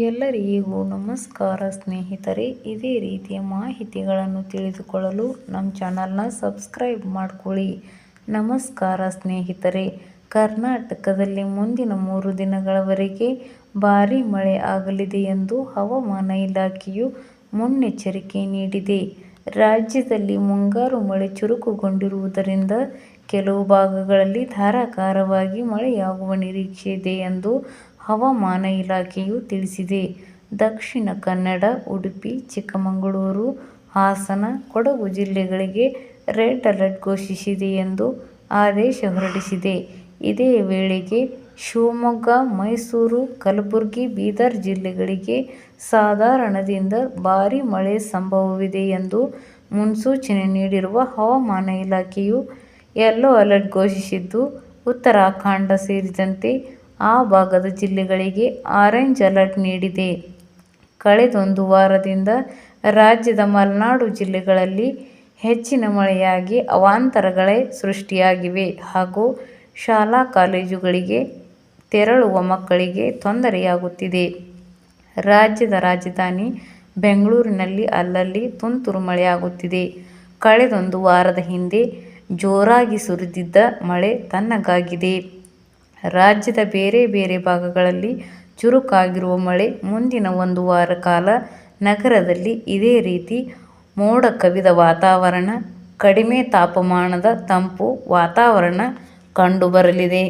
ಎಲ್ಲರಿಗೂ ನಮಸ್ಕಾರ ಸ್ನೇಹಿತರೆ. ಇದೇ ರೀತಿಯ ಮಾಹಿತಿಗಳನ್ನು ತಿಳಿದುಕೊಳ್ಳಲು ನಮ್ಮ ಚಾನಲ್ನ ಸಬ್ಸ್ಕ್ರೈಬ್ ಮಾಡ್ಕೊಳ್ಳಿ. ನಮಸ್ಕಾರ ಸ್ನೇಹಿತರೆ. ಕರ್ನಾಟಕದಲ್ಲಿ ಮುಂದಿನ 3 ದಿನಗಳವರೆಗೆ ಭಾರೀ ಮಳೆ ಆಗಲಿದೆ ಎಂದು ಹವಾಮಾನ ಇಲಾಖೆಯು ಮುನ್ನೆಚ್ಚರಿಕೆ ನೀಡಿದೆ. ರಾಜ್ಯದಲ್ಲಿ ಮುಂಗಾರು ಮಳೆ ಚುರುಕುಗೊಂಡಿರುವುದರಿಂದ ಕೆಲವು ಭಾಗಗಳಲ್ಲಿ ಧಾರಾಕಾರವಾಗಿ ಮಳೆಯಾಗುವ ನಿರೀಕ್ಷೆ ಇದೆ ಎಂದು ಹವಾಮಾನ ಇಲಾಖೆಯು ತಿಳಿಸಿದೆ. ದಕ್ಷಿಣ ಕನ್ನಡ, ಉಡುಪಿ, ಚಿಕ್ಕಮಗಳೂರು, ಹಾಸನ, ಕೊಡಗು ಜಿಲ್ಲೆಗಳಿಗೆ ರೆಡ್ ಅಲರ್ಟ್ ಘೋಷಿಸಿದೆ ಎಂದು ಆದೇಶ ಹೊರಡಿಸಿದೆ. ಇದೇ ವೇಳೆಗೆ ಶಿವಮೊಗ್ಗ, ಮೈಸೂರು, ಕಲಬುರಗಿ, ಬೀದರ್ ಜಿಲ್ಲೆಗಳಿಗೆ ಸಾಧಾರಣದಿಂದ ಭಾರೀ ಮಳೆ ಸಂಭವವಿದೆ ಎಂದು ಮುನ್ಸೂಚನೆ ನೀಡಿರುವ ಹವಾಮಾನ ಇಲಾಖೆಯು ಯೆಲ್ಲೋ ಅಲರ್ಟ್ ಘೋಷಿಸಿದ್ದು, ಉತ್ತರಾಖಂಡ ಸೇರಿದಂತೆ ಆ ಭಾಗದ ಜಿಲ್ಲೆಗಳಿಗೆ ಆರೆಂಜ್ ಅಲರ್ಟ್ ನೀಡಿದೆ. ಕಳೆದೊಂದು ವಾರದಿಂದ ರಾಜ್ಯದ ಮಲೆನಾಡು ಜಿಲ್ಲೆಗಳಲ್ಲಿ ಹೆಚ್ಚಿನ ಮಳೆಯಾಗಿ ಅವಾಂತರಗಳೇ ಸೃಷ್ಟಿಯಾಗಿವೆ ಹಾಗೂ ಶಾಲಾ ಕಾಲೇಜುಗಳಿಗೆ ತೆರಳುವ ಮಕ್ಕಳಿಗೆ ತೊಂದರೆಯಾಗುತ್ತಿದೆ. ರಾಜ್ಯದ ರಾಜಧಾನಿ ಬೆಂಗಳೂರಿನಲ್ಲಿ ಅಲ್ಲಲ್ಲಿ ತುಂತುರು ಮಳೆಯಾಗುತ್ತಿದೆ. ಕಳೆದೊಂದು ವಾರದ ಹಿಂದೆ ಜೋರಾಗಿ ಸುರಿದಿದ್ದ ಮಳೆ ತಣ್ಣಗಾಗಿದೆ. ರಾಜ್ಯದ ಬೇರೆ ಬೇರೆ ಭಾಗಗಳಲ್ಲಿ ಚುರುಕಾಗಿರುವ ಮಳೆ ಮುಂದಿನ 1 ವಾರ ಕಾಲ ನಗರದಲ್ಲಿ ಇದೇ ರೀತಿ ಮೋಡ ಕವಿದ ವಾತಾವರಣ, ಕಡಿಮೆ ತಾಪಮಾನದ ತಂಪು ವಾತಾವರಣ ಕಂಡುಬರಲಿದೆ.